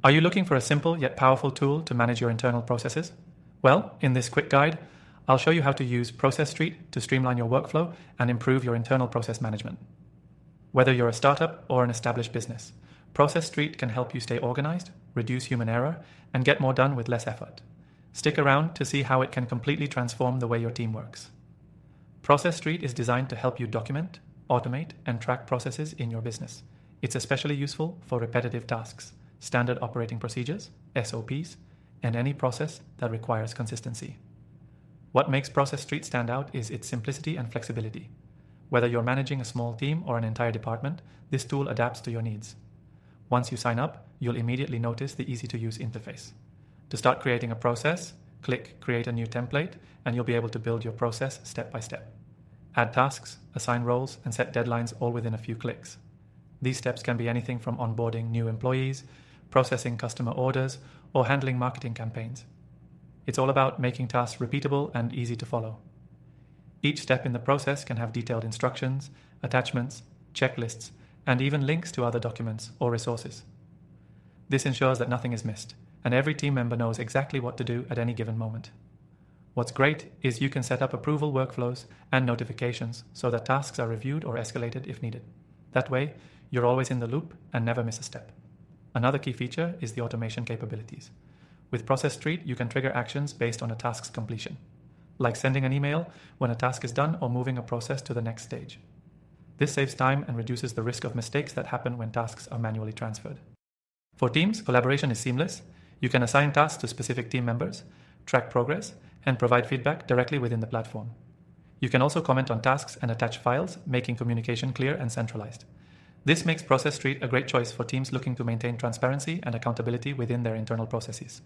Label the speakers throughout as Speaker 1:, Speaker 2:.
Speaker 1: Are you looking for a simple yet powerful tool to manage your internal processes? Well, in this quick guide, I'll show you how to use Process.st to streamline your workflow and improve your internal process management. Whether you're a startup or an established business, Process.st can help you stay organized, reduce human error, and get more done with less effort. Stick around to see how it can completely transform the way your team works. Process.st is designed to help you document, automate, and track processes in your business. It's especially useful for repetitive tasks, standard operating procedures, SOPs, and any process that requires consistency. What makes Process.st stand out is its simplicity and flexibility. Whether you're managing a small team or an entire department, this tool adapts to your needs. Once you sign up, you'll immediately notice the easy-to-use interface. To start creating a process, click Create a new template, and you'll be able to build your process step by step. Add tasks, assign roles, and set deadlines all within a few clicks. These steps can be anything from onboarding new employees, processing customer orders, or handling marketing campaigns. It's all about making tasks repeatable and easy to follow. Each step in the process can have detailed instructions, attachments, checklists, and even links to other documents or resources. This ensures that nothing is missed, and every team member knows exactly what to do at any given moment. What's great is you can set up approval workflows and notifications so that tasks are reviewed or escalated if needed. That way, you're always in the loop and never miss a step. Another key feature is the automation capabilities. With Process.st, you can trigger actions based on a task's completion, like sending an email when a task is done or moving a process to the next stage. This saves time and reduces the risk of mistakes that happen when tasks are manually transferred. For teams, collaboration is seamless. You can assign tasks to specific team members, track progress, and provide feedback directly within the platform. You can also comment on tasks and attach files, making communication clear and centralized. This makes Process.st a great choice for teams looking to maintain transparency and accountability within their internal processes.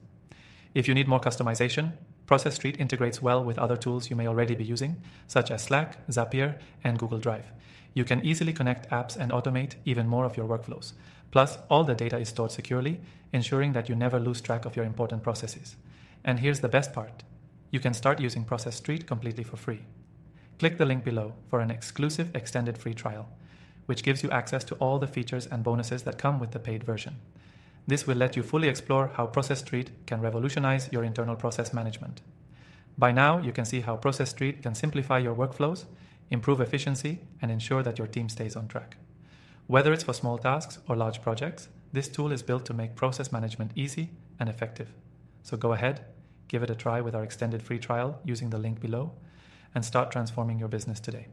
Speaker 1: If you need more customization, Process.st integrates well with other tools you may already be using, such as Slack, Zapier, and Google Drive. You can easily connect apps and automate even more of your workflows. Plus, all the data is stored securely, ensuring that you never lose track of your important processes. And here's the best part. You can start using Process.st completely for free. Click the link below for an exclusive extended free trial, which gives you access to all the features and bonuses that come with the paid version. This will let you fully explore how Process.st can revolutionize your internal process management. By now, you can see how Process.st can simplify your workflows, improve efficiency, and ensure that your team stays on track. Whether it's for small tasks or large projects, this tool is built to make process management easy and effective. So go ahead, give it a try with our extended free trial using the link below, and start transforming your business today.